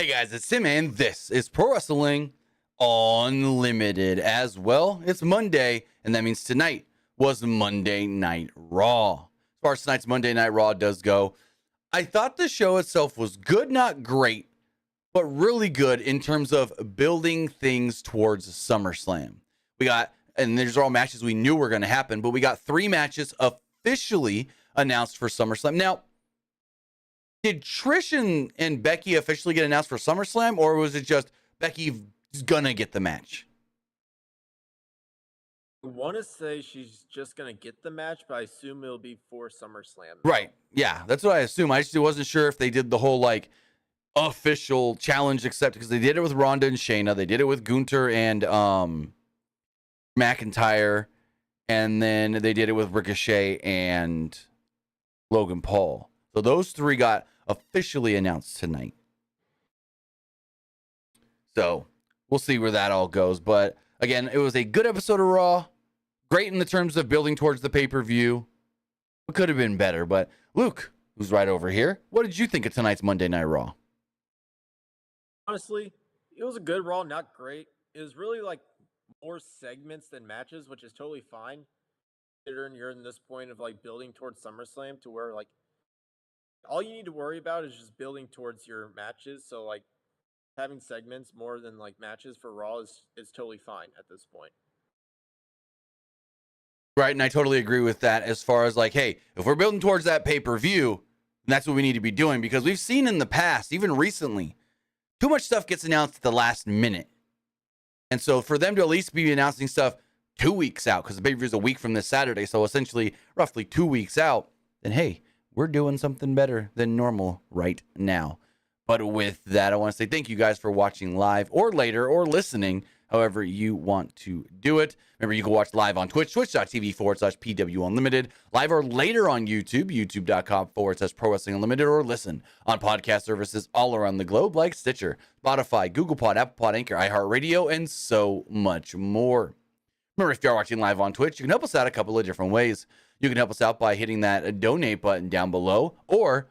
guys, it's Tim, and this is Pro Wrestling Unlimited. As well, it's Monday, and that means tonight was Monday Night Raw. As far as tonight's Monday Night Raw does go, I thought the show itself was good, not great, but really good in terms of building things towards SummerSlam. We got, and these are all matches we knew were going to happen, but we got 3 matches officially announced for SummerSlam. Now, did Trish and Becky officially get announced for SummerSlam, or was it just Becky's gonna get the match? I want to say she's just going to get the match, but I assume it'll be for SummerSlam. Right. Yeah, that's what I assume. I just wasn't sure if they did the whole, like, official challenge accept, because they did it with Ronda and Shayna. They did it with Gunther and McIntyre. And then they did it with Ricochet and Logan Paul. So those 3 got officially announced tonight. So we'll see where that all goes. But again, it was a good episode of Raw. Great in the terms of building towards the pay-per-view. It could have been better. But Luke, who's right over here, what did you think of tonight's Monday Night Raw? Honestly, it was a good Raw, not great. It was really like more segments than matches, which is totally fine. Considering you're in this point of like building towards SummerSlam, to where like all you need to worry about is just building towards your matches. So like having segments more than like matches for Raw is totally fine at this point. Right, and I totally agree with that as far as like, hey, if we're building towards that pay-per-view, that's what we need to be doing, because we've seen in the past, even recently, too much stuff gets announced at the last minute. And so for them to at least be announcing stuff 2 weeks out, because the pay-per-view is a week from this Saturday, so essentially roughly 2 weeks out, then hey, we're doing something better than normal right now. But with that, I want to say thank you guys for watching live or later or listening, however you want to do it. Remember, you can watch live on Twitch, twitch.tv/PW Unlimited, live or later on YouTube, youtube.com/Pro Wrestling Unlimited, or listen on podcast services all around the globe like Stitcher, Spotify, Google Pod, Apple Pod, Anchor, iHeartRadio, and so much more. Remember, if you are watching live on Twitch, you can help us out a couple of different ways. You can help us out by hitting that donate button down below, or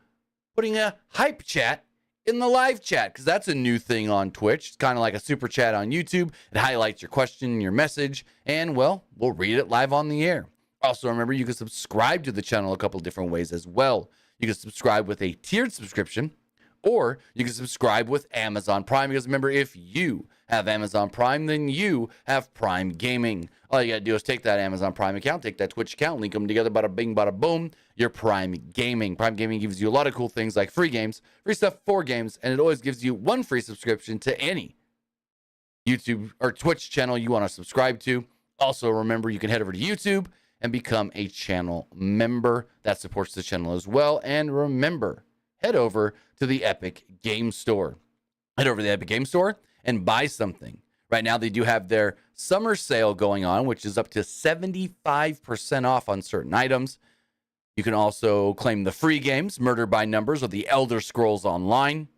putting a hype chat in the live chat, because that's a new thing on Twitch. It's kind of like a super chat on YouTube. It highlights your question, your message, and, well, we'll read it live on the air. Also, remember, you can subscribe to the channel a couple different ways as well. You can subscribe with a tiered subscription, or you can subscribe with Amazon Prime, because remember, if you have Amazon Prime, then you have Prime Gaming. All you got to do is take that Amazon Prime account, take that Twitch account, link them together, bada bing, bada boom, you're Prime Gaming. Prime Gaming gives you a lot of cool things like free games, free stuff for games, and it always gives you 1 free subscription to any YouTube or Twitch channel you want to subscribe to. Also, remember, you can head over to YouTube and become a channel member. That supports the channel as well. And remember, head over to the Epic Game Store. Head over to the Epic Game Store and buy something. Right now, they do have their summer sale going on, which is up to 75% off on certain items. You can also claim the free games, Murder by Numbers or the Elder Scrolls Online.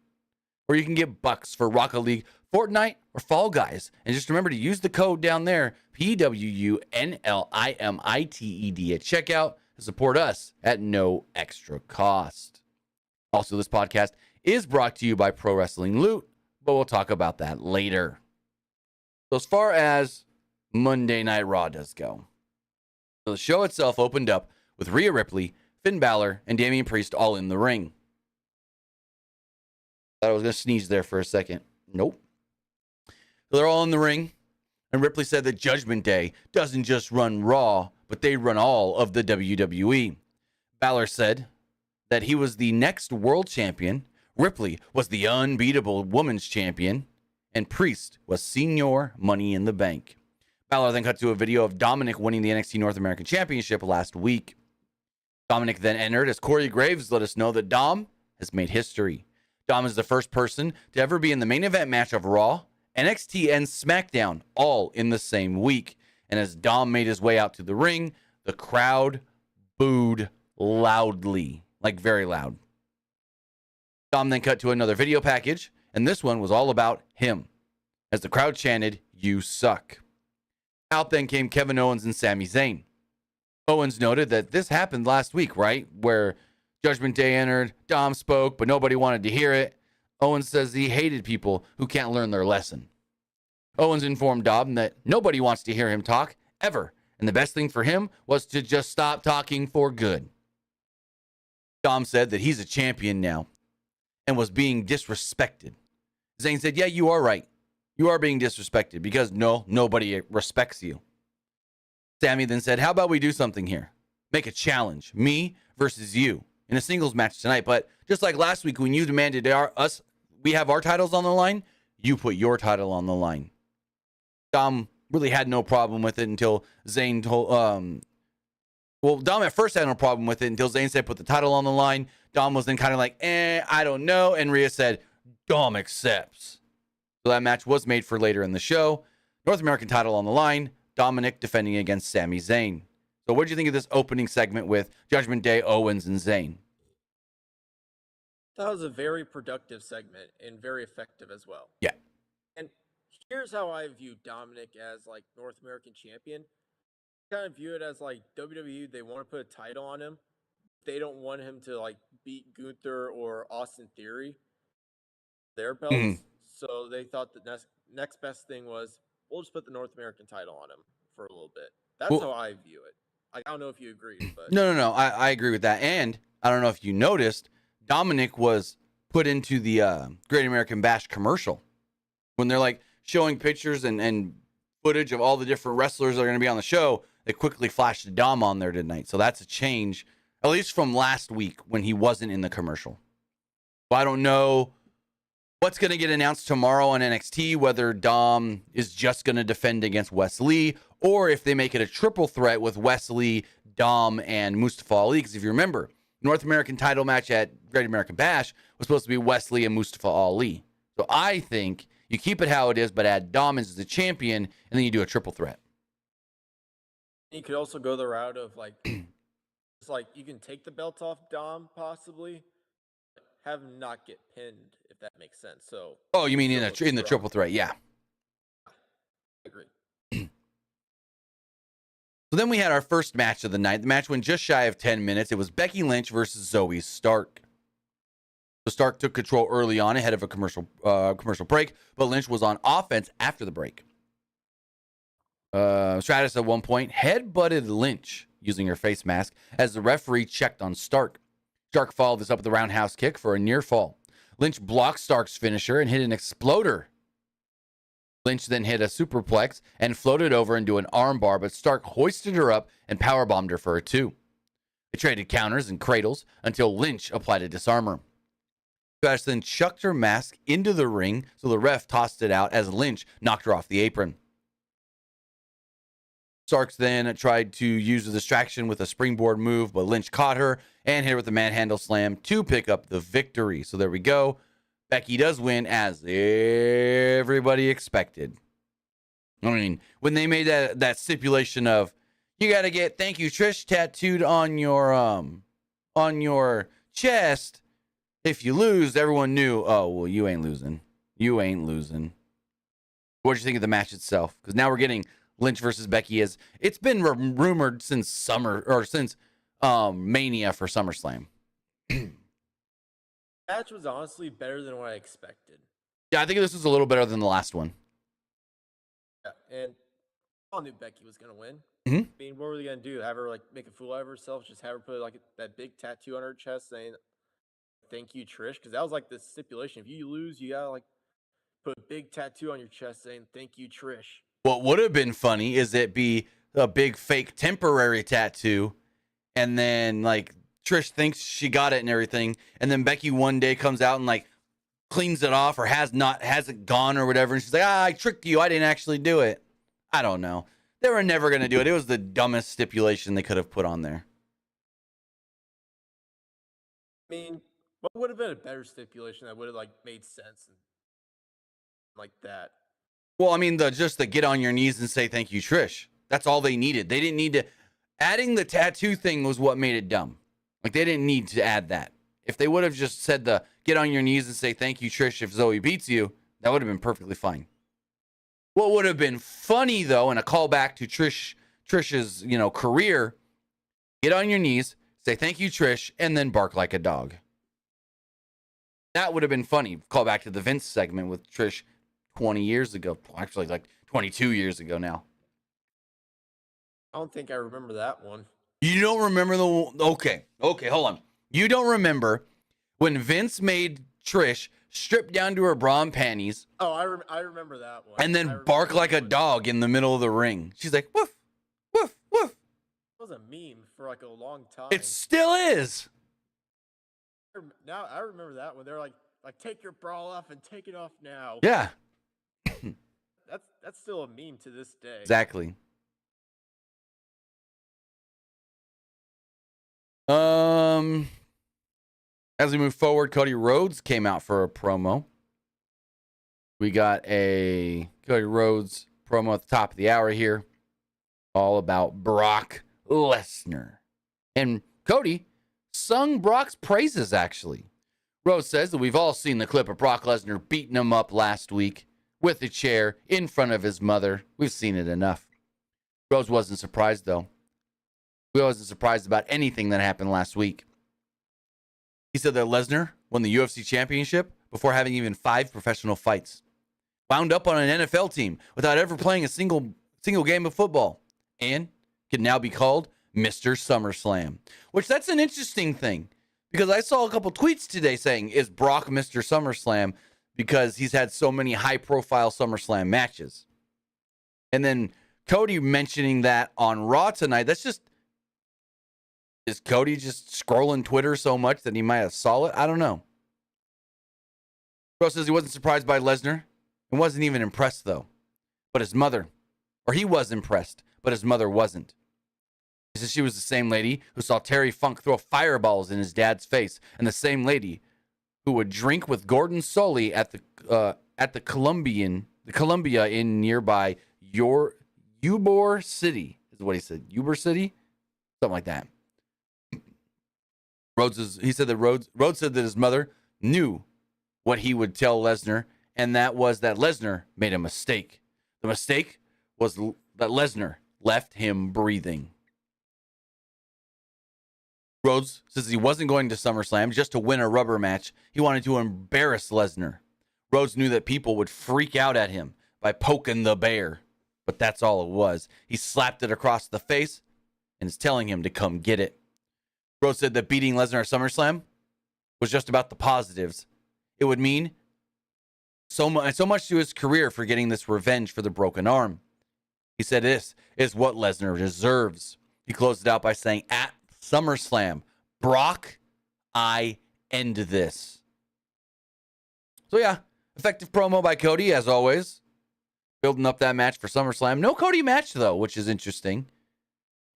Or you can get bucks for Rocket League, Fortnite, or Fall Guys. And just remember to use the code down there, PWU NLIMITED at checkout, to support us at no extra cost. Also, this podcast is brought to you by Pro Wrestling Loot, but we'll talk about that later. So as far as Monday Night Raw does go, so the show itself opened up with Rhea Ripley, Finn Balor, and Damian Priest all in the ring. Thought I was going to sneeze there for a second. Nope. So they're all in the ring, and Ripley said that Judgment Day doesn't just run Raw, but they run all of the WWE. Balor said that he was the next world champion, Ripley was the unbeatable women's champion, and Priest was senior Money in the Bank. Balor then cut to a video of Dominic winning the NXT North American Championship last week. Dominic then entered as Corey Graves let us know that Dom has made history. Dom is the first person to ever be in the main event match of Raw, NXT, and SmackDown all in the same week. And as Dom made his way out to the ring, the crowd booed loudly, like very loud. Dom then cut to another video package, and this one was all about him, as the crowd chanted, "You suck." Out then came Kevin Owens and Sami Zayn. Owens noted that this happened last week, right? Where Judgment Day entered, Dom spoke, but nobody wanted to hear it. Owens says he hated people who can't learn their lesson. Owens informed Dom that nobody wants to hear him talk, ever, and the best thing for him was to just stop talking for good. Dom said that he's a champion now and was being disrespected. Zayn said, yeah, you are right. You are being disrespected because nobody respects you. Sami then said, how about we do something here? Make a challenge, me versus you, in a singles match tonight. But just like last week when you demanded we have our titles on the line, you put your title on the line. Dom really had no problem with it until Zayn told... Dom at first had no problem with it until Zayn said put the title on the line. Dom was then kind of like, I don't know. And Rhea said, Dom accepts. So that match was made for later in the show. North American title on the line. Dominic defending against Sami Zayn. So what did you think of this opening segment with Judgment Day, Owens, and Zayn? That was a very productive segment and very effective as well. Yeah. And here's how I view Dominic as like North American champion. I kind of view it as like WWE, they want to put a title on him. They don't want him to like beat Gunther or Austin Theory, their belts. Mm-hmm. So they thought the next best thing was, we'll just put the North American title on him for a little bit. That's how I view it. I don't know if you agree, but no. I agree with that. And I don't know if you noticed, Dominic was put into the Great American Bash commercial when they're like showing pictures and footage of all the different wrestlers that are going to be on the show. They quickly flashed Dom on there tonight. So that's a change, at least from last week when he wasn't in the commercial. Well, I don't know what's going to get announced tomorrow on NXT, whether Dom is just going to defend against Wes Lee, or if they make it a triple threat with Wes Lee, Dom, and Mustafa Ali. Because if you remember, North American title match at Great American Bash was supposed to be Wes Lee and Mustafa Ali. So I think you keep it how it is, but add Dom as the champion, and then you do a triple threat. You could also go the route of like, it's like you can take the belt off Dom possibly, have him not get pinned, if that makes sense. So, you mean in the triple threat? Yeah, I agree. So then we had our first match of the night. The match went just shy of 10 minutes. It was Becky Lynch versus Zoe Stark. So Stark took control early on ahead of a commercial break, but Lynch was on offense after the break. Stratus at one point head-butted Lynch using her face mask as the referee checked on Stark. Stark followed this up with a roundhouse kick for a near fall. Lynch blocked Stark's finisher and hit an exploder. Lynch then hit a superplex and floated over into an armbar, but Stark hoisted her up and powerbombed her for a 2. They traded counters and cradles until Lynch applied a disarmer. Stratus then chucked her mask into the ring, so the ref tossed it out as Lynch knocked her off the apron. Starks then tried to use the distraction with a springboard move, but Lynch caught her and hit her with a manhandle slam to pick up the victory. So there we go. Becky does win as everybody expected. I mean, when they made that stipulation of you got to get "Thank you Trish" tattooed on your chest, if you lose, everyone knew, oh, well, you ain't losing. You ain't losing. What did you think of the match itself? Because now we're getting Lynch versus Becky. It's been rumored since Mania for SummerSlam. Match was honestly better than what I expected. Yeah, I think this was a little better than the last one. Yeah, and I all knew Becky was gonna win. Mm-hmm. I mean, what were they gonna do? Have her like make a fool out of herself? Just have her put like that big tattoo on her chest saying "Thank you, Trish"? Because that was like the stipulation. If you lose, you gotta like put a big tattoo on your chest saying "Thank you, Trish." What would have been funny is it be a big fake temporary tattoo, and then like Trish thinks she got it and everything, and then Becky one day comes out and like cleans it off or hasn't gone or whatever, and she's like, I tricked you, I didn't actually do it. I don't know. They were never gonna do it. It was the dumbest stipulation they could have put on there. I mean, what would have been a better stipulation that would have like made sense and like that? Well, I mean, just the get on your knees and say thank you, Trish. That's all they needed. They didn't need to. Adding the tattoo thing was what made it dumb. Like, they didn't need to add that. If they would have just said the get on your knees and say thank you, Trish, if Zoe beats you, that would have been perfectly fine. What would have been funny, though, and a callback to Trish's, career, get on your knees, say thank you, Trish, and then bark like a dog. That would have been funny. Call back to the Vince segment with Trish 20 years ago. Actually, like 22 years ago now. I don't think I remember that one. You don't remember the... Okay, hold on. You don't remember when Vince made Trish strip down to her bra and panties... Oh, I remember that one. And then bark like a dog in the middle of the ring. She's like, woof, woof, woof. It was a meme for like a long time. It still is. Now I remember that one. They're like take your bra off and take it off now. Yeah. That's still a meme to this day. Exactly. As we move forward, Cody Rhodes came out for a promo. We got a Cody Rhodes promo at the top of the hour here, all about Brock Lesnar. And Cody sung Brock's praises, actually. Rhodes says that we've all seen the clip of Brock Lesnar beating him up last week with a chair in front of his mother. We've seen it enough. Rhodes wasn't surprised, though. He wasn't surprised about anything that happened last week. He said that Lesnar won the UFC championship before having even 5 professional fights. Wound up on an NFL team without ever playing a single game of football. And can now be called Mr. SummerSlam. Which, that's an interesting thing. Because I saw a couple tweets today saying, is Brock Mr. SummerSlam because he's had so many high-profile SummerSlam matches. And then Cody mentioning that on Raw tonight, that's just... Is Cody just scrolling Twitter so much that he might have saw it? I don't know. Bro says he wasn't surprised by Lesnar and wasn't even impressed, though. But his mother, or he was impressed, but his mother wasn't. He says she was the same lady who saw Terry Funk throw fireballs in his dad's face, and the same lady who would drink with Gordon Soley at the Columbia in nearby Ybor City, is what he said. Ybor City? Something like that. Rhodes said that his mother knew what he would tell Lesnar, and that was that Lesnar made a mistake. The mistake was that Lesnar left him breathing. Rhodes says he wasn't going to SummerSlam just to win a rubber match. He wanted to embarrass Lesnar. Rhodes knew that people would freak out at him by poking the bear, but that's all it was. He slapped it across the face and is telling him to come get it. Rhodes said that beating Lesnar at SummerSlam was just about the positives. It would mean so much to his career for getting this revenge for the broken arm. He said this is what Lesnar deserves. He closed it out by saying, at SummerSlam, Brock, I end this. So yeah, effective promo by Cody, as always. Building up that match for SummerSlam. No Cody match, though, which is interesting.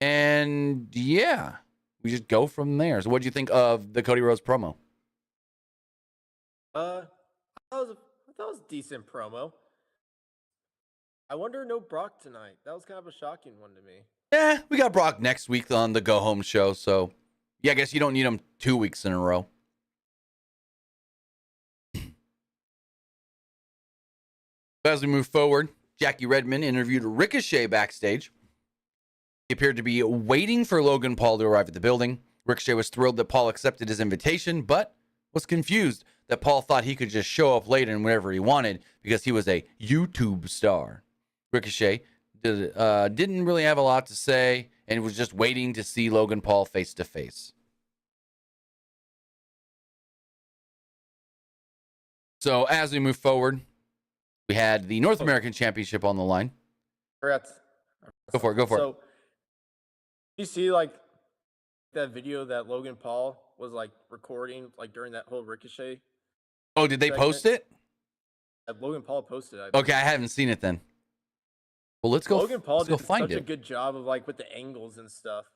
And yeah, we just go from there. So what do you think of the Cody Rhodes promo? I thought it was a decent promo. I wonder no Brock tonight. That was kind of a shocking one to me. Yeah, we got Brock next week on the Go Home show. So yeah, I guess you don't need him 2 weeks in a row. As we move forward, Jackie Redmond interviewed Ricochet backstage. He appeared to be waiting for Logan Paul to arrive at the building. Ricochet was thrilled that Paul accepted his invitation, but was confused that Paul thought he could just show up late and whenever he wanted because he was a YouTube star. Ricochet didn't really have a lot to say and was just waiting to see Logan Paul face to face. So as we move forward, we had the North American Championship on the line. Go for it. So, you see, like, that video that Logan Paul was, like, recording, like, during that whole Ricochet? Oh, did they post it? Logan Paul posted it. Okay, I haven't seen it then. Well, let's go. Logan Paul did find such it. a good job of, like, with the angles and stuff.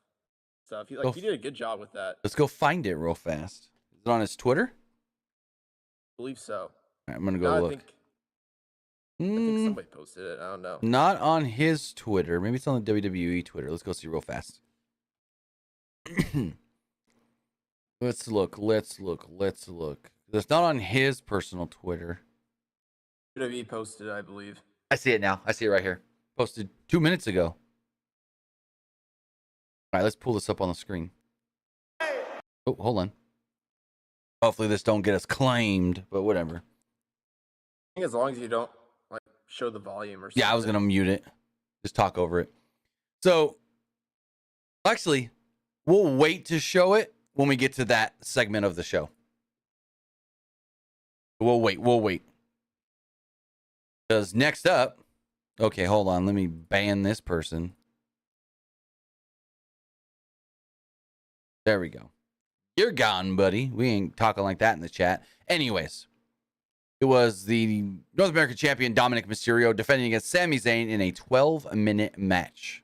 He did a good job with that. Let's go find it real fast. Is it on his Twitter? I believe so. All right, I'm going to go look. I think somebody posted it. I don't know. Not on his Twitter. Maybe it's on the WWE Twitter. Let's go see real fast. Let's look. It's not on his personal Twitter. WWE posted it, I believe. I see it now. I see it right here. Posted 2 minutes ago. All right, let's pull this up on the screen. Oh, hold on. Hopefully this don't get us claimed, but whatever. I think as long as you don't like show the volume or something. Yeah, I was gonna mute it. Just talk over it. So actually, we'll wait to show it when we get to that segment of the show. We'll wait. Because next up, okay, hold on. Let me ban this person. There we go. You're gone, buddy. We ain't talking like that in the chat. Anyways, it was the North American champion Dominic Mysterio defending against Sami Zayn in a 12-minute match.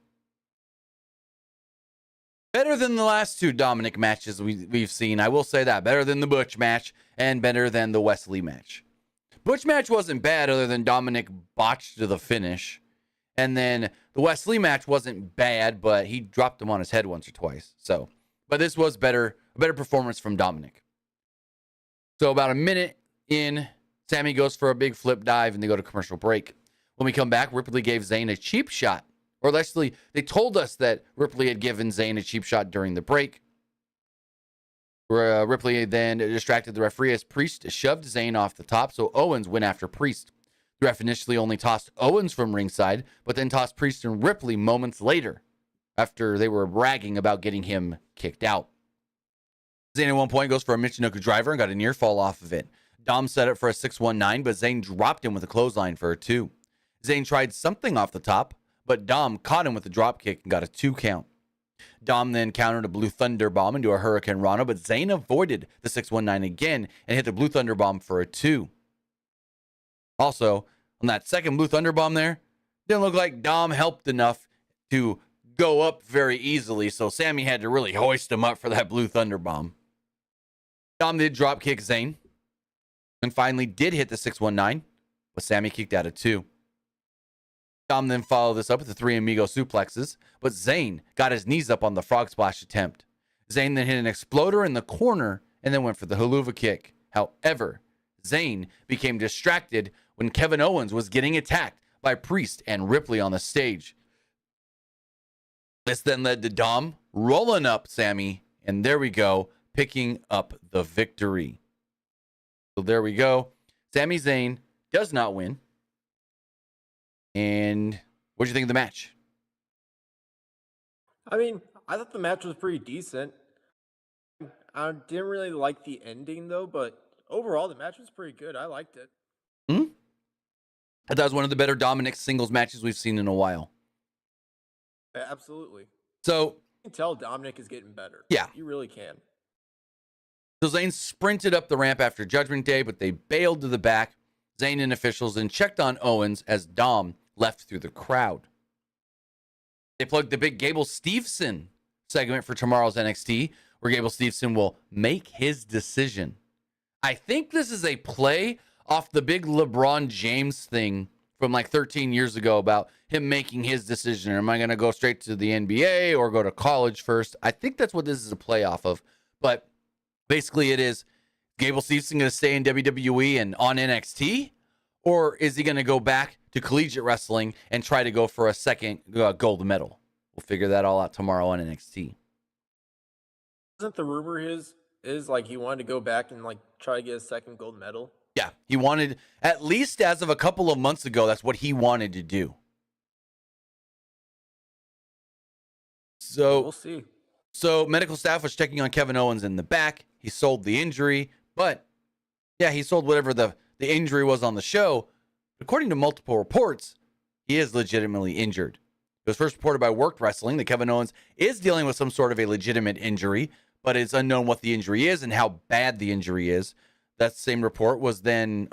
Better than the last two Dominic matches we've seen. I will say that. Better than the Butch match and better than the Wesley match. Butch match wasn't bad other than Dominic botched the finish. And then the Wesley match wasn't bad, but he dropped him on his head once or twice. So, but this was better, a better performance from Dominic. So about a minute in, Sammy goes for a big flip dive and they go to commercial break. When we come back, Ripley gave Zayn a cheap shot. Or actually, they told us that Ripley had given Zayn a cheap shot during the break. Ripley then distracted the referee as Priest shoved Zayn off the top, so Owens went after Priest. The ref initially only tossed Owens from ringside, but then tossed Priest and Ripley moments later after they were bragging about getting him kicked out. Zayn at one point goes for a Michinoku driver and got a near fall off of it. Dom set it for a 619, but Zayn dropped him with a clothesline for a 2. Zayn tried something off the top, but Dom caught him with a drop kick and got a 2 count. Dom then countered a Blue Thunder Bomb into a Hurricane Rana, but Zayn avoided the 619 again and hit the Blue Thunder Bomb for a 2. Also, on that second Blue Thunder Bomb there, didn't look like Dom helped enough to go up very easily, so Sammy had to really hoist him up for that Blue Thunder Bomb. Dom did drop kick Zayn and finally did hit the 619, but Sammy kicked out a 2. Dom then followed this up with the 3 Amigo suplexes, but Zayn got his knees up on the frog splash attempt. Zayn then hit an exploder in the corner and then went for the haluva kick. However, Zayn became distracted when Kevin Owens was getting attacked by Priest and Ripley on the stage. This then led to Dom rolling up Sammy, and there we go, picking up the victory. So there we go. Sami Zayn does not win. And what do you think of the match? I mean, I thought the match was pretty decent. I didn't really like the ending though, but overall the match was pretty good. I liked it. I thought it was one of the better Dominic singles matches we've seen in a while. Yeah, absolutely. So you can tell Dominic is getting better. Yeah. You really can. So Zayn sprinted up the ramp after Judgment Day, but they bailed to the back. Zayn and officials then checked on Owens as Dom left through the crowd. They plugged the big Gable Steveson segment for tomorrow's NXT, where Gable Steveson will make his decision. I think this is a play off the big LeBron James thing from like 13 years ago about him making his decision. Am I going to go straight to the NBA or go to college first? I think that's what this is a play off of. But basically it is Gable Steveson going to stay in WWE and on NXT? Or is he going to go back to collegiate wrestling and try to go for a second gold medal? We'll figure that all out tomorrow on NXT. Isn't the rumor is like he wanted to go back and like try to get a second gold medal? Yeah, he wanted, at least as of a couple of months ago, that's what he wanted to do. So we'll see. So medical staff was checking on Kevin Owens in the back. He sold the injury, but yeah, he sold whatever the injury was on the show. According to multiple reports, he is legitimately injured. It was first reported by Worked Wrestling that Kevin Owens is dealing with some sort of a legitimate injury, but it's unknown what the injury is and how bad the injury is. That same report was then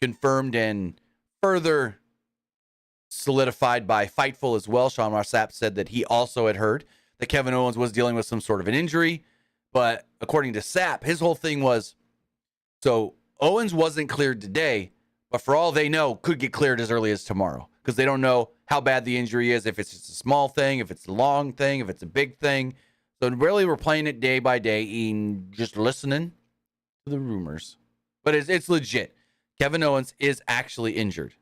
confirmed and further solidified by Fightful as well. Sean Ross Sapp said that he also had heard that Kevin Owens was dealing with some sort of an injury. But according to Sapp, his whole thing was, so Owens wasn't cleared today, but for all they know, could get cleared as early as tomorrow because they don't know how bad the injury is, if it's just a small thing, if it's a long thing, if it's a big thing. So really, we're playing it day by day and just listening to the rumors. But it's legit. Kevin Owens is actually injured.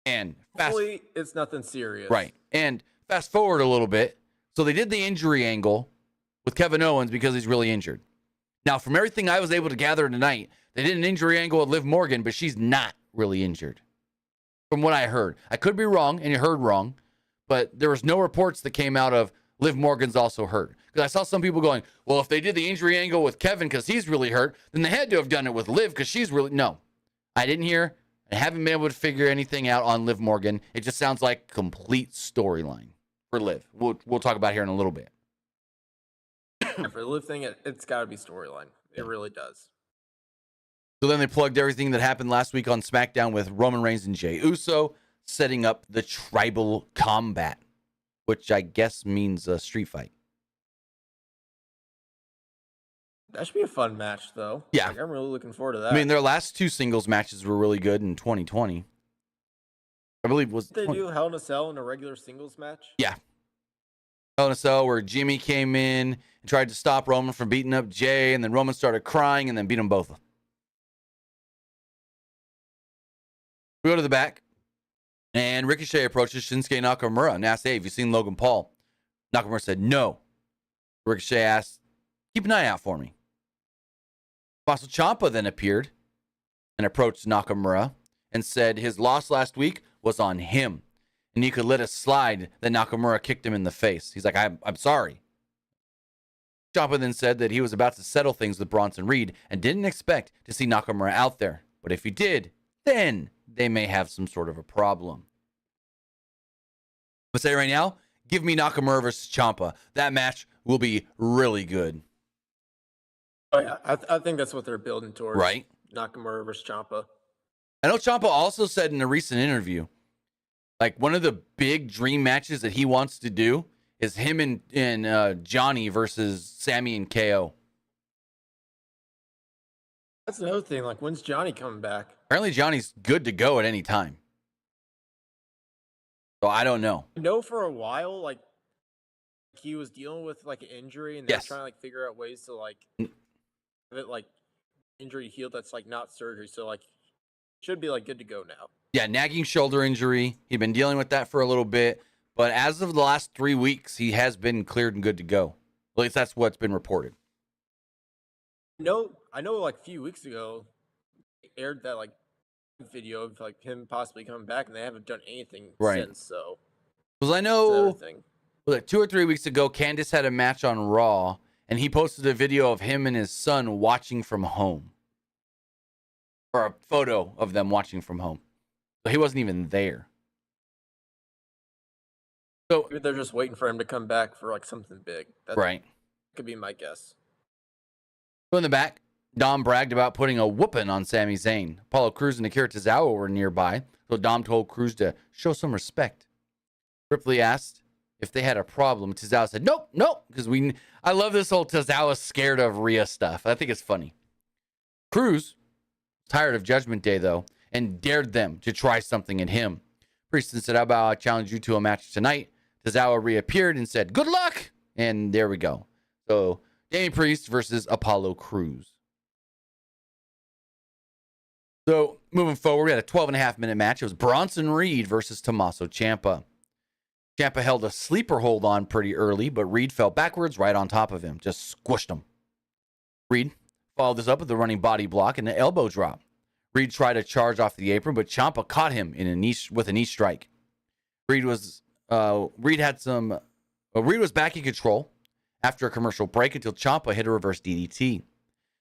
And hopefully it's nothing serious. Right. And fast forward a little bit. So they did the injury angle with Kevin Owens because he's really injured. Now, from everything I was able to gather tonight, they did an injury angle with Liv Morgan, but she's not really injured. From what I heard. I could be wrong, and you heard wrong, but there was no reports that came out of Liv Morgan's also hurt. Because I saw some people going, well, if they did the injury angle with Kevin because he's really hurt, then they had to have done it with Liv because she's really... No. I didn't hear. I haven't been able to figure anything out on Liv Morgan. It just sounds like complete storyline for Liv. We'll talk about it here in a little bit. Yeah, for the Liv thing, it's got to be storyline. It really does. So then they plugged everything that happened last week on SmackDown with Roman Reigns and Jey Uso setting up the tribal combat, which I guess means a street fight. That should be a fun match, though. Yeah. Like, I'm really looking forward to that. I mean, their last two singles matches were really good in 2020. I believe was Did they do Hell in a Cell in a regular singles match? Yeah. Hell in a Cell where Jimmy came in and tried to stop Roman from beating up Jay, and then Roman started crying and then beat them both. We go to the back, and Ricochet approaches Shinsuke Nakamura and asks, hey, have you seen Logan Paul? Nakamura said, no. Ricochet asked, keep an eye out for me. Tommaso Ciampa then appeared and approached Nakamura and said his loss last week was on him, and he could let it slide that Nakamura kicked him in the face. He's like, I'm sorry. Ciampa then said that he was about to settle things with Bronson Reed and didn't expect to see Nakamura out there. But if he did, then they may have some sort of a problem. I'm going to say right now, give me Nakamura versus Ciampa. That match will be really good. Oh, yeah. I think that's what they're building towards. Right? Nakamura versus Champa. I know Ciampa also said in a recent interview, like one of the big dream matches that he wants to do is him and Johnny versus Sammy and KO. That's another thing. Like, when's Johnny coming back? Apparently Johnny's good to go at any time. So I don't know. I know for a while, like, he was dealing with, like, an injury, and they're Yes. trying to, like, figure out ways to, like, have it, like, injury healed that's, like, not surgery. So, like, should be, like, good to go now. Yeah, nagging shoulder injury. He'd been dealing with that for a little bit. But as of the last 3 weeks, he has been cleared and good to go. At least that's what's been reported. I know, like, a few weeks ago, they aired that, like, video of, like, him possibly coming back, and they haven't done anything since, so. Because I That's know, another thing. like 2 or 3 weeks ago, Candice had a match on Raw, and he posted a video of him and his son watching from home. Or a photo of them watching from home. So he wasn't even there. So Maybe they're just waiting for him to come back for, like, something big. That right. could be my guess. So in the back, Dom bragged about putting a whooping on Sami Zayn. Apollo Crews and Akira Tozawa were nearby, so Dom told Crews to show some respect. Ripley asked if they had a problem. Tozawa said, nope, because I love this whole Tozawa scared of Rhea stuff. I think it's funny. Crews, tired of Judgment Day, though, and dared them to try something at him. Prieston said, how about I challenge you to a match tonight? Tozawa reappeared and said, good luck! And there we go. So, Damian Priest versus Apollo Crews. So, moving forward, we had a 12.5-minute match. It was Bronson Reed versus Tommaso Ciampa. Ciampa held a sleeper hold on pretty early, but Reed fell backwards right on top of him. Just squished him. Reed followed this up with a running body block and an elbow drop. Reed tried to charge off the apron, but Ciampa caught him with a knee strike. Reed was back in control after a commercial break until Ciampa hit a reverse DDT.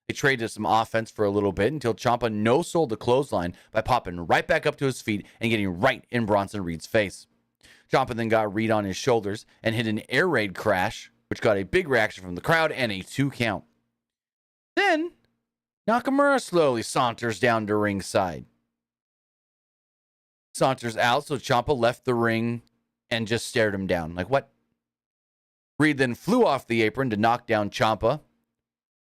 They traded some offense for a little bit until Ciampa no-sold the clothesline by popping right back up to his feet and getting right in Bronson Reed's face. Ciampa then got Reed on his shoulders and hit an air raid crash, which got a big reaction from the crowd and a 2 count. Then Nakamura slowly saunters down to ringside. Saunters out, so Ciampa left the ring and just stared him down. Like, what? Reed then flew off the apron to knock down Ciampa,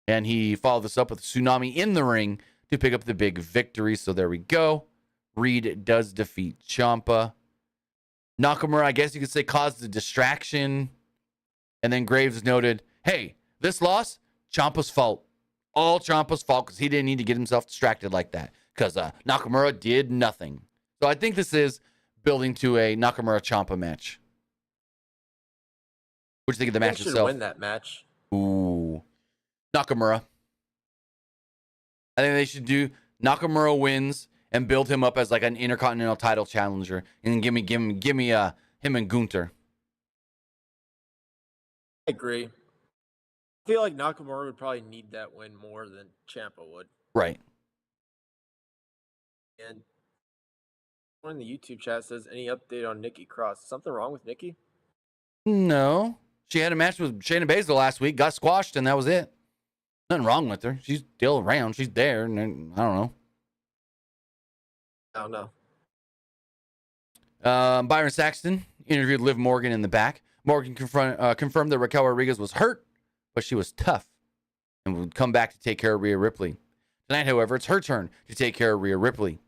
and he followed this up with a tsunami in the ring to pick up the big victory. So there we go. Reed does defeat Ciampa. Nakamura, I guess you could say, caused the distraction. And then Graves noted, hey, this loss, Ciampa's fault. All Ciampa's fault because he didn't need to get himself distracted like that because Nakamura did nothing. So I think this is building to a Nakamura-Ciampa match. What do you think of the match Should itself? win that match. Ooh. Nakamura. I think they should do Nakamura wins and build him up as like an Intercontinental title challenger, and give me him and Gunther. I agree. I feel like Nakamura would probably need that win more than Champa would. Right. And one in the YouTube chat says, any update on Nikki Cross? Something wrong with Nikki? No. She had a match with Shayna Baszler last week, got squashed, and that was it. Nothing wrong with her. She's still around. She's there, and I don't know. I don't know. Byron Saxton interviewed Liv Morgan in the back. Morgan confirmed that Raquel Rodriguez was hurt, but she was tough and would come back to take care of Rhea Ripley. Tonight, however, it's her turn to take care of Rhea Ripley.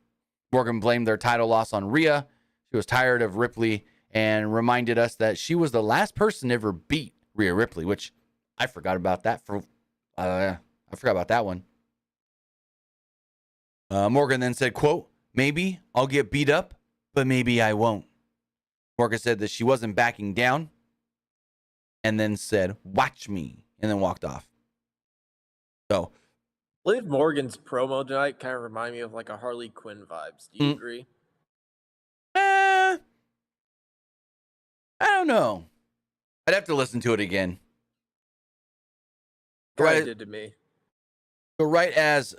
Morgan blamed their title loss on Rhea. She was tired of Ripley and reminded us that she was the last person to ever beat Rhea Ripley, which I forgot about that I forgot about that one. Morgan then said, quote, maybe I'll get beat up, but maybe I won't. Morgan said that she wasn't backing down and then said, watch me, and then walked off. So, Liv Morgan's promo tonight kind of remind me of like a Harley Quinn vibes. Do you agree? I don't know. I'd have to listen to it again. Right, did to me. So right as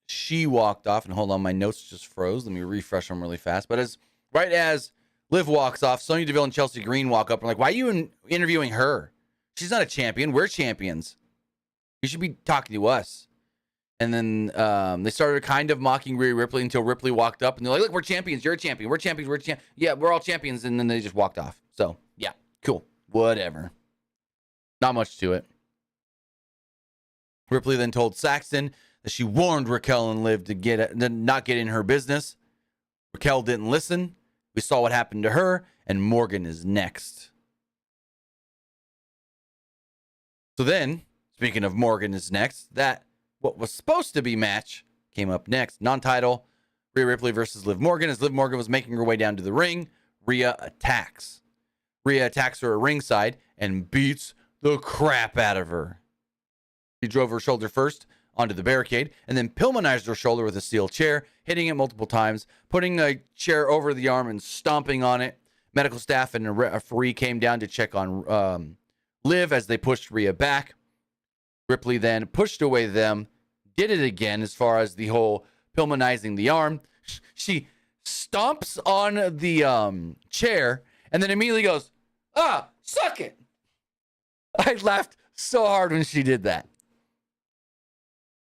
she walked off, and hold on, my notes just froze. Let me refresh them really fast. But right as Liv walks off, Sonya Deville and Chelsea Green walk up. I'm like, why are you interviewing her? She's not a champion. We're champions. You should be talking to us. And then they started kind of mocking Rhea Ripley until Ripley walked up, and they're like, look, we're champions. You're a champion. We're champions. We're champions. Yeah, we're all champions. And then they just walked off. So, yeah, cool. Whatever. Not much to it. Ripley then told Saxton that she warned Raquel and Liv to not get in her business. Raquel didn't listen. We saw what happened to her, and Morgan is next. So then, speaking of Morgan is next, what was supposed to be match came up next. Non-title, Rhea Ripley versus Liv Morgan. As Liv Morgan was making her way down to the ring, Rhea attacks. Rhea attacks her at ringside and beats the crap out of her. She drove her shoulder first onto the barricade and then Pillmanized her shoulder with a steel chair, hitting it multiple times, putting a chair over the arm and stomping on it. Medical staff and a referee came down to check on Liv as they pushed Rhea back. Ripley then pushed away them, did it again as far as the whole Pillmanizing the arm. She stomps on the chair and then immediately goes, suck it. I laughed so hard when she did that.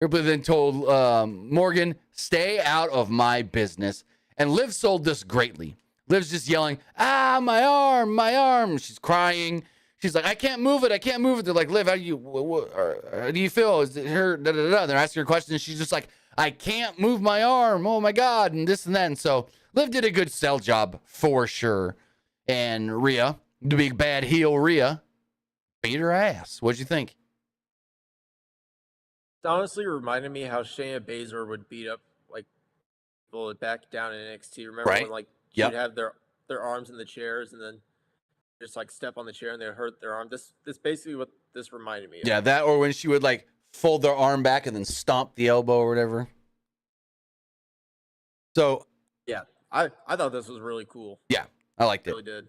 Ripley then told Morgan, stay out of my business. And Liv sold this greatly. Liv's just yelling, my arm. She's crying. She's like, I can't move it. They're like, Liv, how do you feel? Is it hurt? They're asking her questions. She's just like, I can't move my arm. Oh my God. And this and that. And so Liv did a good sell job for sure. And Rhea, the big bad heel Rhea, beat her ass. What'd you think? It honestly reminded me how Shayna Baszler would beat up like people back down in NXT. Remember when like you'd have their arms in the chairs and then just like step on the chair and they hurt their arm. This basically what this reminded me of. Yeah, that or when she would like fold their arm back and then stomp the elbow or whatever. So yeah, I thought this was really cool. Yeah, I liked it. Really did.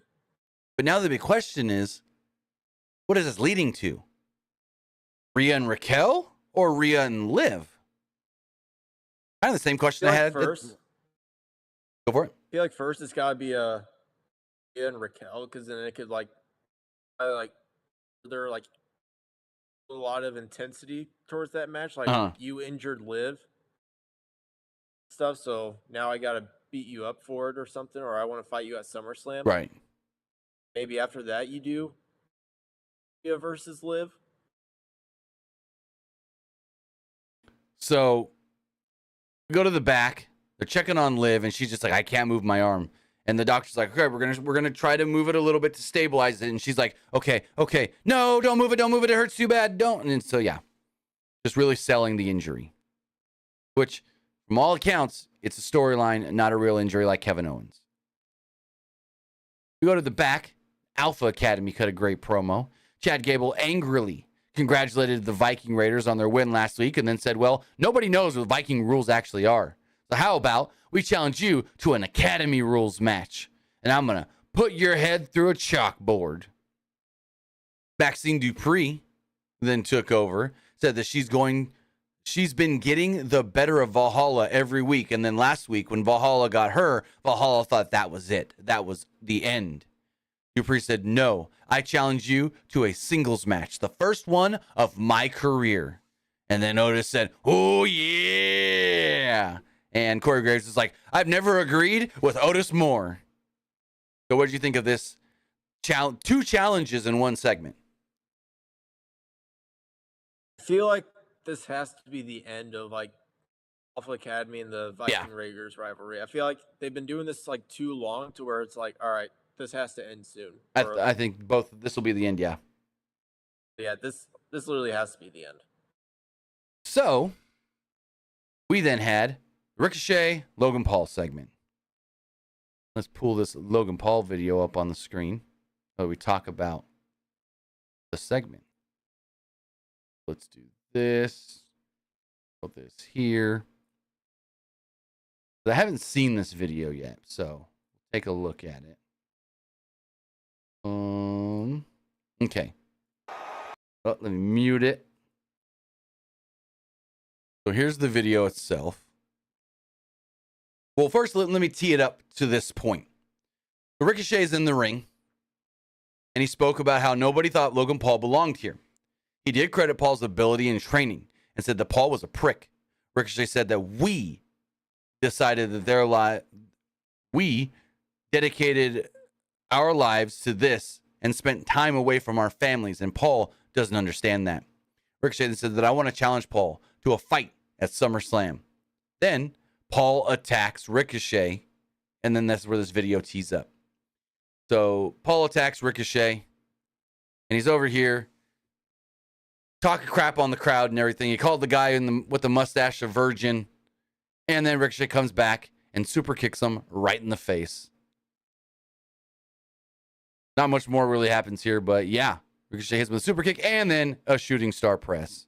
But now the big question is, what is this leading to? Rhea and Raquel or Rhea and Liv? Kind of the same question I had. First, go for it. I feel like first it's got to be Rhea and Raquel, because then it could they're like a lot of intensity towards that match. Like you injured Liv stuff, so now I got to beat you up for it or something, or I want to fight you at SummerSlam. Right. Maybe after that you do Rhea versus Liv. So we go to the back. They're checking on Liv, and she's just like, I can't move my arm. And the doctor's like, okay, we're gonna try to move it a little bit to stabilize it. And she's like, okay, no, don't move it, it hurts too bad, don't. And so yeah, just really selling the injury, which from all accounts, it's a storyline, not a real injury like Kevin Owens. We go to the back. Alpha Academy cut a great promo. Chad Gable angrily congratulated the Viking Raiders on their win last week and then said, well, nobody knows what Viking rules actually are. So how about we challenge you to an Academy rules match? And I'm going to put your head through a chalkboard. Maxine Dupree then took over, said that she's been getting the better of Valhalla every week. And then last week when Valhalla got her, Valhalla thought that was it. That was the end. Dupree said, no, I challenge you to a singles match, the first one of my career. And then Otis said, oh, yeah. And Corey Graves was like, I've never agreed with Otis more. So what did you think of this? Two challenges in one segment. I feel like this has to be the end of like Alpha Academy and the Viking Raiders rivalry. I feel like they've been doing this like too long to where it's like, all right, this has to end soon. I think both. This will be the end. Yeah. Yeah. This literally has to be the end. So we then had Ricochet Logan Paul segment. Let's pull this Logan Paul video up on the screen so we talk about the segment. Let's do this. Put this here. I haven't seen this video yet, so take a look at it. Okay. Well, let me mute it. So here's the video itself. Well, first, let me tee it up to this point. So Ricochet's in the ring, and he spoke about how nobody thought Logan Paul belonged here. He did credit Paul's ability and training and said that Paul was a prick. Ricochet said that we decided that we dedicated our lives to this and spent time away from our families, and Paul doesn't understand that. Ricochet then said that I want to challenge Paul to a fight at SummerSlam. Then Paul attacks Ricochet, and then that's where this video tees up. So Paul attacks Ricochet, and he's over here talking crap on the crowd and everything. He called the guy with the mustache a virgin, and then Ricochet comes back and super kicks him right in the face. Not much more really happens here, but yeah, Ricochet hits with a super kick and then a shooting star press.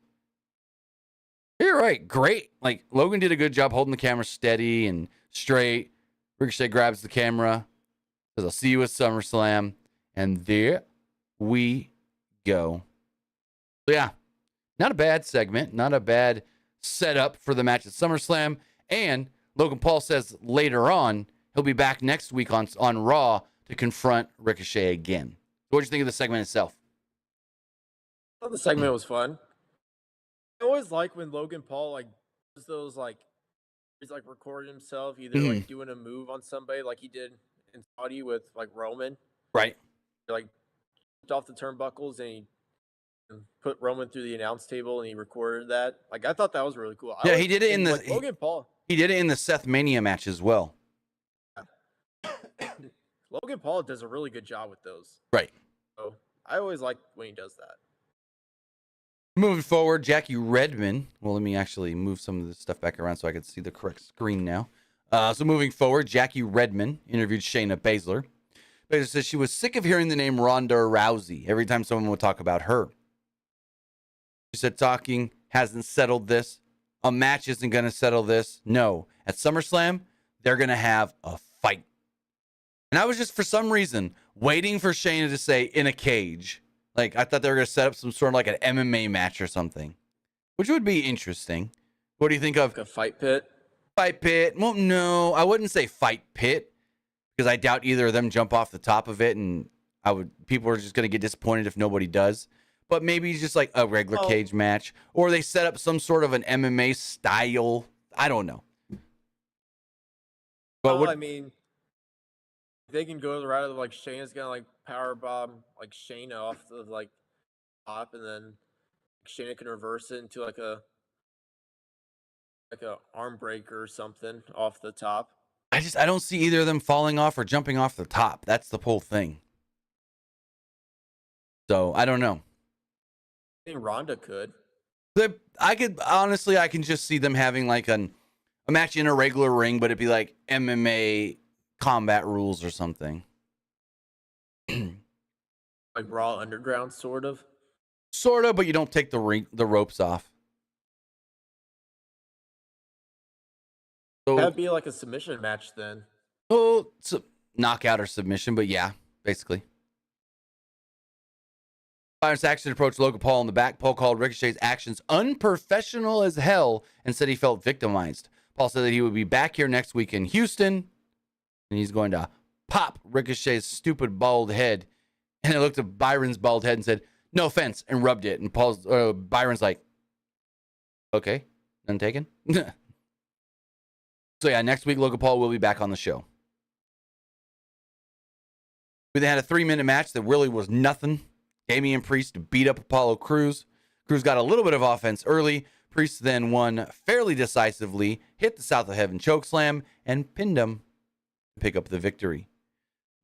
You're right. Great. Like, Logan did a good job holding the camera steady and straight. Ricochet grabs the camera, says, I'll see you at SummerSlam. And there we go. So yeah, not a bad segment. Not a bad setup for the match at SummerSlam. And Logan Paul says later on, he'll be back next week on Raw to confront Ricochet again. So what do you think of the segment itself? I thought the segment was fun. I always like when Logan Paul like does those like he's like recording himself either like doing a move on somebody like he did in Saudi with like Roman. Right. He, like off the turnbuckles and he put Roman through the announce table and he recorded that. Like I thought that was really cool. Yeah, he did it in the like, Logan Paul. He did it in the Seth Mania match as well. Logan Paul does a really good job with those. Right. So I always like when he does that. Moving forward, Jackie Redmond. Well, let me actually move some of this stuff back around so I can see the correct screen now. So moving forward, Jackie Redmond interviewed Shayna Baszler. Baszler says she was sick of hearing the name Ronda Rousey every time someone would talk about her. She said talking hasn't settled this. A match isn't going to settle this. No. At SummerSlam, they're going to have a fight. And I was just, for some reason, waiting for Shayna to say, in a cage. Like, I thought they were going to set up some sort of like an MMA match or something, which would be interesting. What do you think of? Like a fight pit? Fight pit. Well, no, I wouldn't say fight pit because I doubt either of them jump off the top of it, and people are just going to get disappointed if nobody does. But maybe just like a regular cage match, or they set up some sort of an MMA style. I don't know. But I mean, they can go the route of like Shayna's gonna like power bomb like Shayna off the like top, and then Shayna can reverse it into like a arm breaker or something off the top. I don't see either of them falling off or jumping off the top. That's the whole thing. So I don't know. I think Ronda could. I can just see them having like a match in a regular ring, but it'd be like MMA combat rules or something. Like Raw Underground, sort of. Sort of, but you don't take the ropes off. So, That'd be like a submission match then. oh, it's a knockout or submission, but yeah, basically. Byron Saxton approached Logan Paul in the back. Paul called Ricochet's actions unprofessional as hell and said he felt victimized. Paul said that he would be back here next week in Houston, and he's going to pop Ricochet's stupid bald head. And I looked at Byron's bald head and said, "No offense," and rubbed it. And Byron's like, "Okay, none taken." So yeah, next week Logan Paul will be back on the show. We then had a 3-minute match that really was nothing. Damian Priest beat up Apollo Crews. Crews got a little bit of offense early. Priest then won fairly decisively, hit the South of Heaven chokeslam, and pinned him to pick up the victory.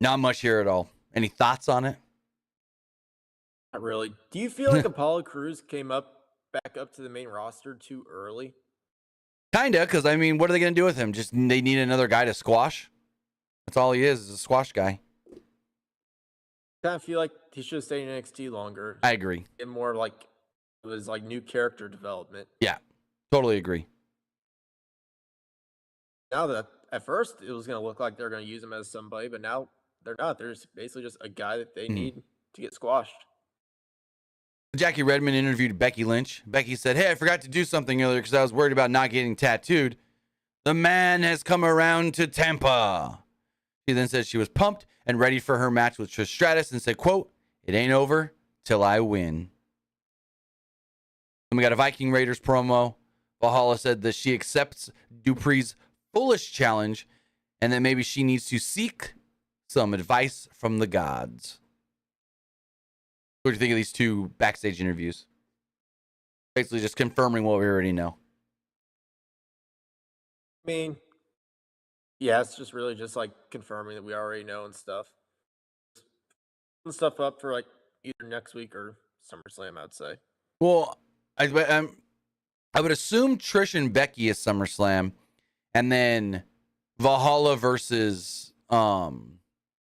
Not much here at all. Any thoughts on it? Not really. Do you feel like Apollo Crews came back up to the main roster too early? Kinda, because I mean, what are they going to do with him? Just they need another guy to squash. That's all he is a squash guy. Kind of feel like he should have stayed in NXT longer. I agree. And more like it was like new character development. Yeah, totally agree. Now that at first it was going to look like they're going to use him as somebody, but now they're not. They're basically just a guy that they need to get squashed. Jackie Redmond interviewed Becky Lynch. Becky said, "Hey, I forgot to do something earlier because I was worried about not getting tattooed. The man has come around to Champa." She then said she was pumped and ready for her match with Trish Stratus and said, quote, "It ain't over till I win." Then we got a Viking Raiders promo. Valhalla said that she accepts Dupree's foolish challenge and that maybe she needs to seek some advice from the gods. What do you think of these two backstage interviews? Basically just confirming what we already know. I mean, yeah, it's just really just like confirming that we already know and stuff. Putting stuff up for like either next week or SummerSlam, I'd say. Well, I would assume Trish and Becky is SummerSlam, and then Valhalla versus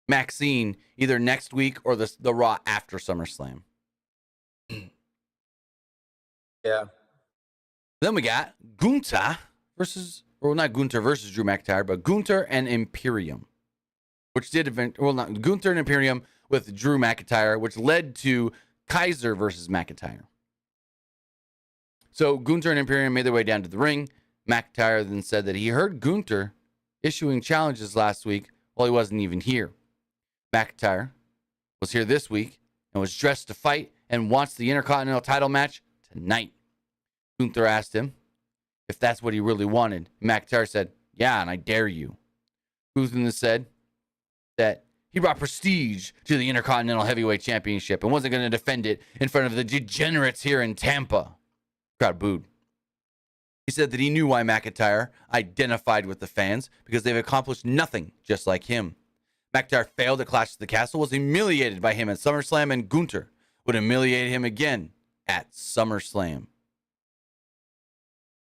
Maxine either next week or the Raw after SummerSlam. Yeah. Then we got Gunther versus, well, not Gunther versus Drew McIntyre, but Gunther and Imperium, which did event, well, not Gunther and Imperium with Drew McIntyre, which led to Kaiser versus McIntyre. So Gunther and Imperium made their way down to the ring. McIntyre then said that he heard Gunther issuing challenges last week while he wasn't even here. McIntyre was here this week and was dressed to fight and wants the Intercontinental title match tonight. Gunther asked him if that's what he really wanted. McIntyre said, "Yeah, and I dare you." Gunther said that he brought prestige to the Intercontinental Heavyweight Championship and wasn't going to defend it in front of the degenerates here in Tampa. Crowd booed. He said that he knew why McIntyre identified with the fans because they've accomplished nothing just like him. McIntyre failed at Clash of the Castle, was humiliated by him at SummerSlam, and Gunther would humiliate him again at SummerSlam.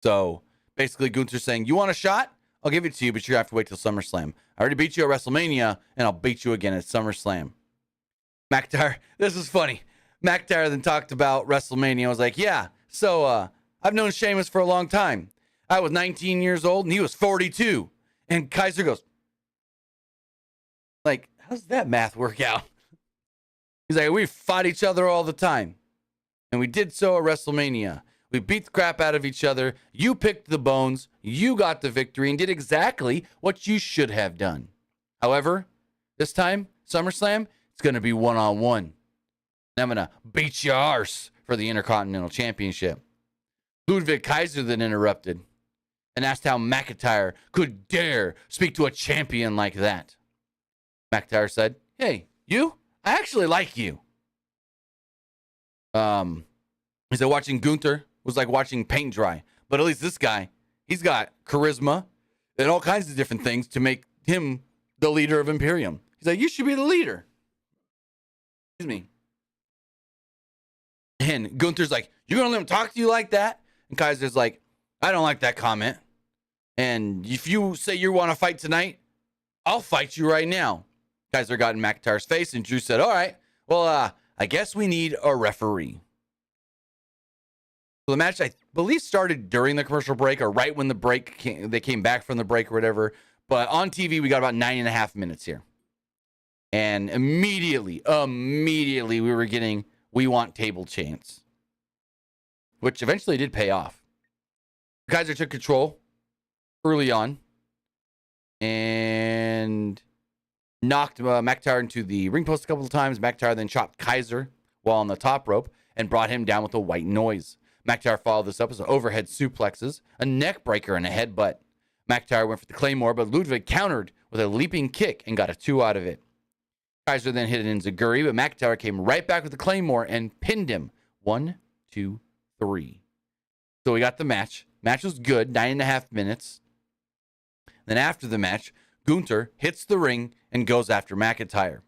So basically Gunther's saying, "You want a shot? I'll give it to you, but you have to wait till SummerSlam. I already beat you at WrestleMania, and I'll beat you again at SummerSlam." McIntyre, this is funny. McIntyre then talked about WrestleMania. I was like, "Yeah, so I've known Sheamus for a long time. I was 19 years old, and he was 42. And Kaiser goes, like, how's that math work out? He's like, "We fought each other all the time. And we did so at WrestleMania. We beat the crap out of each other. You picked the bones. You got the victory and did exactly what you should have done. However, this time, SummerSlam, it's going to be one-on-one. I'm going to beat your arse for the Intercontinental Championship." Ludwig Kaiser then interrupted and asked how McIntyre could dare speak to a champion like that. McIntyre said, "Hey, you? I actually like you." He said watching Gunther was like watching paint dry. But at least this guy, he's got charisma and all kinds of different things to make him the leader of Imperium. He's like, "You should be the leader." Excuse me. And Gunther's like, "You're going to let him talk to you like that?" And Kaiser's like, "I don't like that comment. And if you say you want to fight tonight, I'll fight you right now." Kaiser got in McIntyre's face, and Drew said, "All right, well, I guess we need a referee." So the match, I believe, started during the commercial break or right when they came back from the break or whatever. But on TV, we got about 9.5 minutes here. And immediately, we were getting "We Want Table Chants," which eventually did pay off. Kaiser took control early on and knocked McIntyre into the ring post a couple of times. McIntyre then chopped Kaiser while on the top rope and brought him down with a white noise. McIntyre followed this up with overhead suplexes, a neck breaker, and a headbutt. McIntyre went for the Claymore, but Ludwig countered with a leaping kick and got a 2 out of it. Kaiser then hit an enziguri, but McIntyre came right back with the Claymore and pinned him. 1, 2, 3. So we got the match. Match was good, 9.5 minutes. Then after the match, Gunther hits the ring and goes after McIntyre.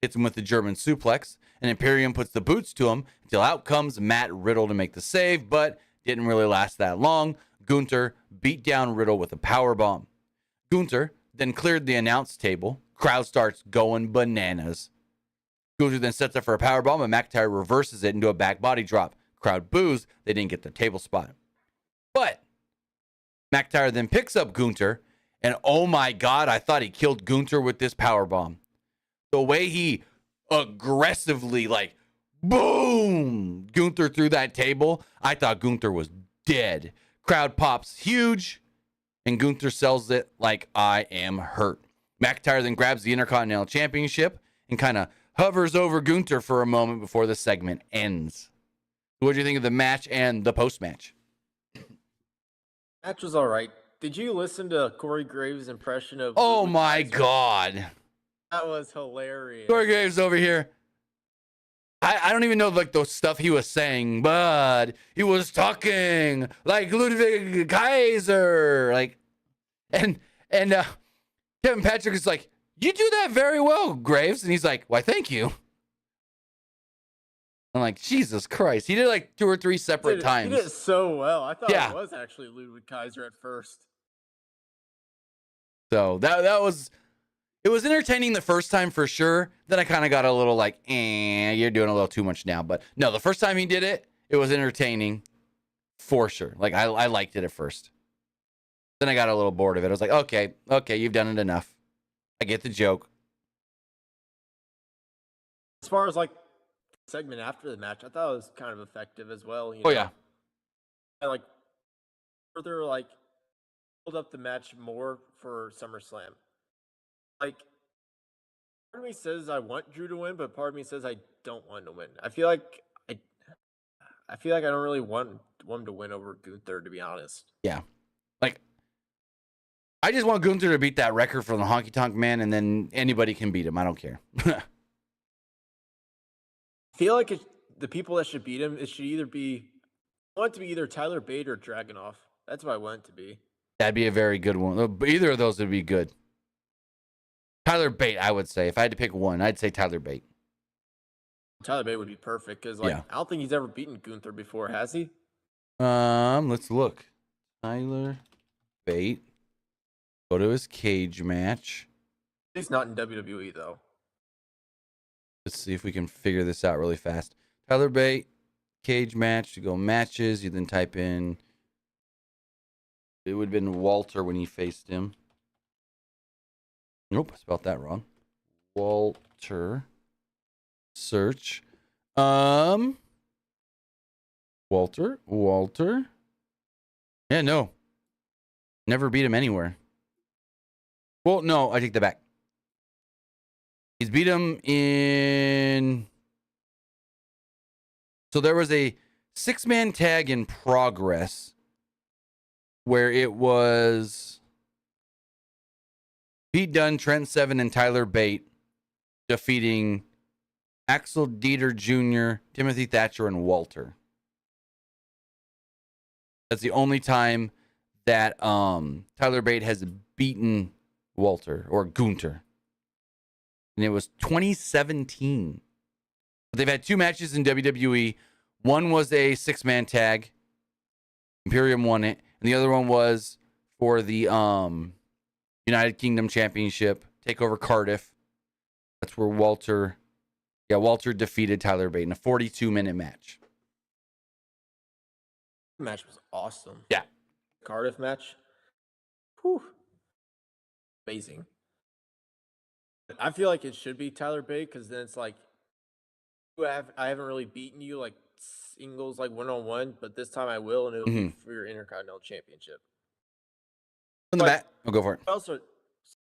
Hits him with the German suplex, and Imperium puts the boots to him until out comes Matt Riddle to make the save, but didn't really last that long. Gunther beat down Riddle with a powerbomb. Gunther then cleared the announce table. Crowd starts going bananas. Gunther then sets up for a powerbomb, and McIntyre reverses it into a back body drop. Crowd boos. They didn't get the table spot. But McIntyre then picks up Gunther, and oh my God, I thought he killed Gunther with this powerbomb. The way he aggressively, boom, Gunther through that table, I thought Gunther was dead. Crowd pops huge, and Gunther sells it like I am hurt. McIntyre then grabs the Intercontinental Championship and kind of hovers over Gunther for a moment before the segment ends. What do you think of the match and the post-match? Match was all right. Did you listen to Corey Graves' impression of... Oh my God. That was hilarious. Corey Graves over here. I don't even know the stuff he was saying, but he was talking like Ludwig Kaiser. And Kevin Patrick is like, "You do that very well, Graves." And he's like, "Why, thank you." I'm like, Jesus Christ. He did 2 or 3 separate times. He did it so well. I thought Yeah. it was actually Ludwig Kaiser at first. So that was... It was entertaining the first time for sure. Then I kind of got a little you're doing a little too much now. But no, the first time he did it, it was entertaining for sure. I liked it at first. Then I got a little bored of it. I was like, okay, you've done it enough. I get the joke. As far as the segment after the match, I thought it was kind of effective as well. Yeah. I further build up the match more for SummerSlam. Part of me says I want Drew to win, but part of me says I don't want him to win. I feel like I don't really want him to win over Gunther, to be honest. Yeah. I just want Gunther to beat that record from the Honky Tonk Man, and then anybody can beat him. I don't care. I feel like the people that should beat him, I want it to be either Tyler Bate or Dragunov. That's what I want it to be. That'd be a very good one. Either of those would be good. Tyler Bate, I would say. If I had to pick one, I'd say Tyler Bate. Tyler Bate would be perfect because Yeah. I don't think he's ever beaten Gunther before, has he? Let's look. Tyler Bate. Go to his cage match. He's not in WWE though. Let's see if we can figure this out really fast. Tyler Bate, cage match. You go matches. You then type in. It would have been Walter when he faced him. Nope, I spelled that wrong. Walter. Search. Walter. Yeah, no. Never beat him anywhere. Well, no, I take that back. He's beat him in... So there was a 6-man tag in progress where it was Pete Dunne, Trent Seven, and Tyler Bate defeating Axel Dieter Jr., Timothy Thatcher, and Walter. That's the only time that Tyler Bate has beaten Walter or Gunther. And it was 2017. But they've had 2 matches in WWE. One was a 6-man tag. Imperium won it. And the other one was for the United Kingdom Championship. Takeover Cardiff. That's where Walter defeated Tyler Bate in a 42-minute match. The match was awesome. Yeah. Cardiff match. Whew. Amazing. I feel like it should be Tyler Bate because then it's like I haven't really beaten you like singles like 1-on-1, but this time I will, and it'll be for your Intercontinental Championship. In the back. I'll go for it.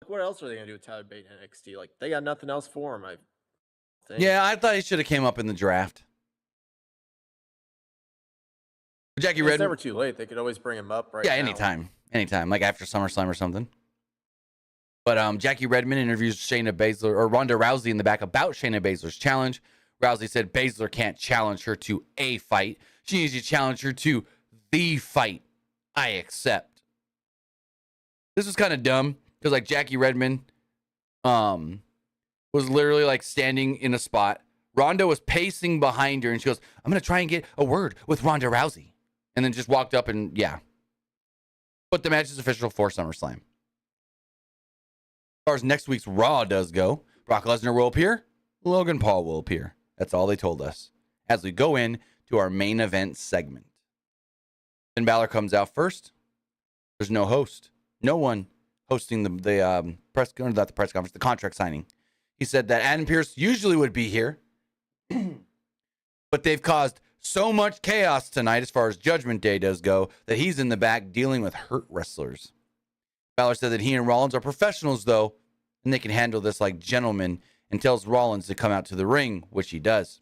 What else are they gonna do with Tyler Bate in NXT? Like they got nothing else for him, I think. Yeah, I thought he should have came up in the draft. Jackie Redmond. It's never too late. They could always bring him up right Yeah, now. anytime, like after SummerSlam or something. But Jackie Redmond interviews Shayna Baszler or Ronda Rousey in the back about Shayna Baszler's challenge. Rousey said Baszler can't challenge her to a fight. She needs to challenge her to the fight. I accept. This was kind of dumb because like Jackie Redmond was literally like standing in a spot. Ronda was pacing behind her and she goes, I'm going to try and get a word with Ronda Rousey. And then just walked up and yeah. But the match is official for SummerSlam. As far as next week's Raw does go, Brock Lesnar will appear, Logan Paul will appear. That's all they told us. As we go in to our main event segment. Finn Balor comes out first. There's no host. No one hosting the press, not the press conference, the contract signing. He said that Adam Pearce usually would be here, but they've caused so much chaos tonight as far as Judgment Day does go that he's in the back dealing with hurt wrestlers. Balor said that he and Rollins are professionals, though, and they can handle this like gentlemen, and tells Rollins to come out to the ring, which he does.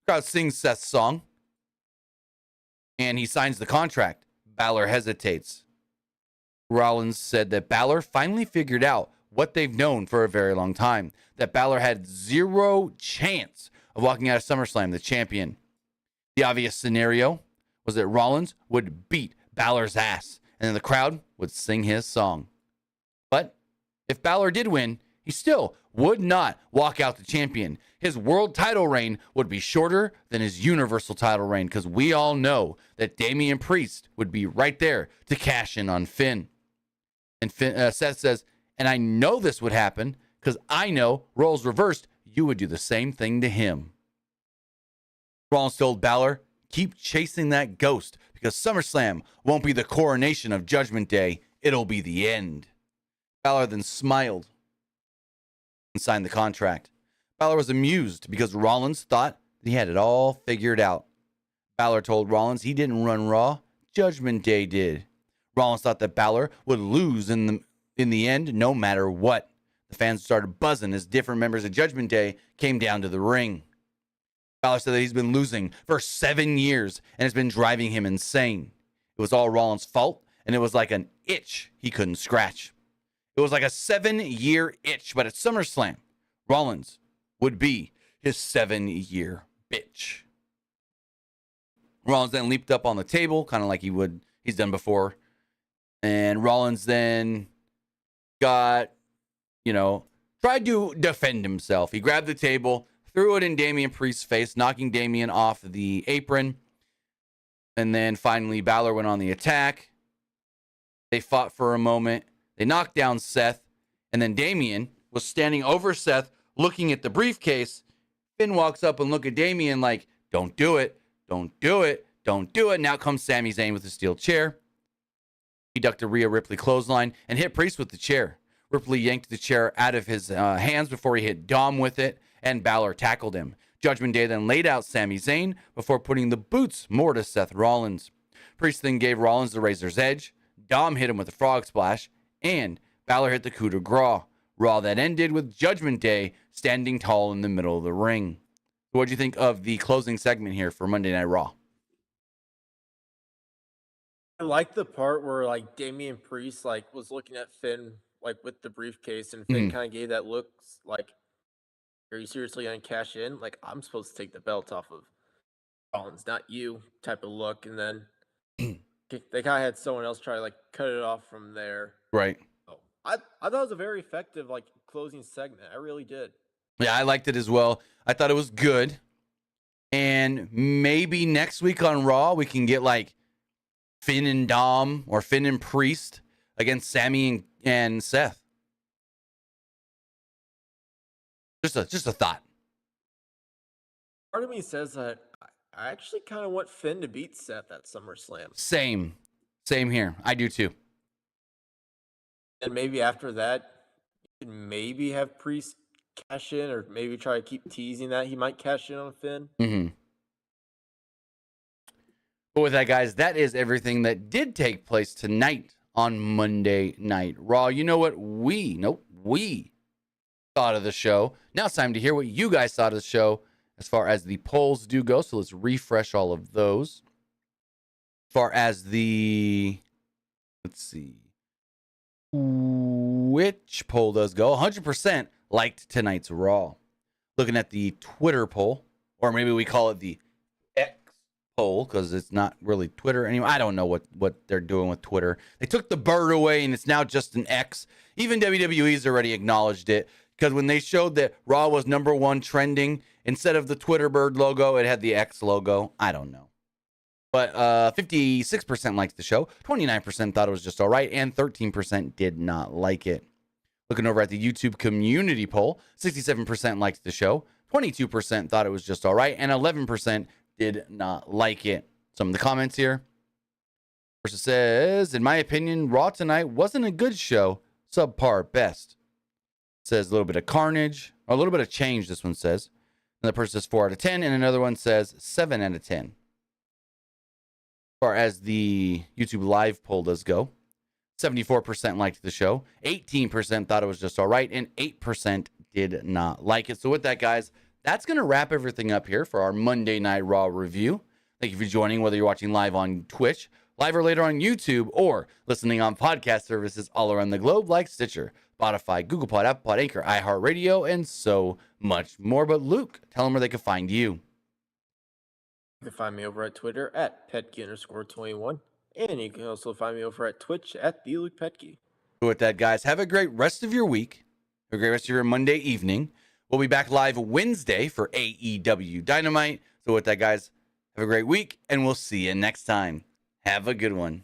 The crowd sings Seth's song, and he signs the contract. Balor hesitates. Rollins said that Balor finally figured out what they've known for a very long time, that Balor had zero chance of walking out of SummerSlam the champion. The obvious scenario was that Rollins would beat Balor's ass, and then the crowd would sing his song. But if Balor did win, he still would not walk out the champion. His world title reign would be shorter than his universal title reign because we all know that Damian Priest would be right there to cash in on Finn. And Seth says, and I know this would happen because I know, roles reversed, you would do the same thing to him. Rollins told Balor, keep chasing that ghost because SummerSlam won't be the coronation of Judgment Day. It'll be the end. Balor then smiled and signed the contract. Balor was amused because Rollins thought he had it all figured out. Balor told Rollins he didn't run Raw. Judgment Day did. Rollins thought that Balor would lose in the end no matter what. The fans started buzzing as different members of Judgment Day came down to the ring. Balor said that he's been losing for 7 years and it's been driving him insane. It was all Rollins' fault, and it was like an itch he couldn't scratch. It was like a 7-year itch, but at SummerSlam, Rollins would be his 7-year bitch. Rollins then leaped up on the table, kind of like he's done before. And Rollins then tried to defend himself. He grabbed the table, threw it in Damian Priest's face, knocking Damian off the apron. And then finally, Balor went on the attack. They fought for a moment. They knocked down Seth, and then Damian was standing over Seth, looking at the briefcase. Finn walks up and look at Damian like, don't do it, don't do it, don't do it. Now comes Sami Zayn with a steel chair. He ducked a Rhea Ripley clothesline and hit Priest with the chair. Ripley yanked the chair out of his hands before he hit Dom with it, and Balor tackled him. Judgment Day then laid out Sami Zayn before putting the boots more to Seth Rollins. Priest then gave Rollins the Razor's Edge. Dom hit him with a frog splash. And Balor hit the coup de grace. Raw that ended with Judgment Day standing tall in the middle of the ring. What do you think of the closing segment here for Monday Night Raw? I like the part where like Damian Priest like was looking at Finn like with the briefcase, and Finn kind of gave that look like, are you seriously gonna cash in? Like, I'm supposed to take the belt off of Rollins, not you, type of look. And then they kind of had someone else try to like cut it off from there. Right. So I thought it was a very effective like closing segment. I really did. Yeah, I liked it as well. I thought it was good. And maybe next week on Raw we can get like Finn and Dom or Finn and Priest against Sami and Seth. Just a thought. Part of me says that I actually kind of want Finn to beat Seth at SummerSlam. Same here. I do too. And maybe after that, you can maybe have Priest cash in, or maybe try to keep teasing that he might cash in on Finn. Mm-hmm. But with that, guys, that is everything that did take place tonight on Monday Night Raw. You know what we thought of the show. Now it's time to hear what you guys thought of the show as far as the polls do go. So let's refresh all of those. As far as the, let's see, which poll does go, 100% liked tonight's Raw. Looking at the Twitter poll, or maybe we call it the X poll, because it's not really Twitter anymore. I don't know what they're doing with Twitter. They took the bird away, and it's now just an X. Even WWE's already acknowledged it, because when they showed that Raw was #1 trending, instead of the Twitter bird logo, it had the X logo. I don't know. But 56% liked the show, 29% thought it was just all right, and 13% did not like it. Looking over at the YouTube community poll, 67% liked the show, 22% thought it was just all right, and 11% did not like it. Some of the comments here. First it says, in my opinion, Raw tonight wasn't a good show, subpar at best. It says a little bit of carnage, or a little bit of change, this one says. Another person says 4 out of 10, and another one says 7 out of 10. As far as the YouTube live poll does go, 74% liked the show, 18% thought it was just all right, and 8% did not like it. So with that, guys, that's going to wrap everything up here for our Monday Night Raw review. Thank you for joining, whether you're watching live on Twitch, live or later on YouTube, or listening on podcast services all around the globe like Stitcher, Spotify, Google Pod, Apple Pod, Anchor, iHeartRadio, and so much more. But Luke, tell them where they can find you. You can find me over at Twitter at Petke_21. And you can also find me over at Twitch at TheLukePetke. With that, guys, have a great rest of your week. Have a great rest of your Monday evening. We'll be back live Wednesday for AEW Dynamite. So with that, guys, have a great week, and we'll see you next time. Have a good one.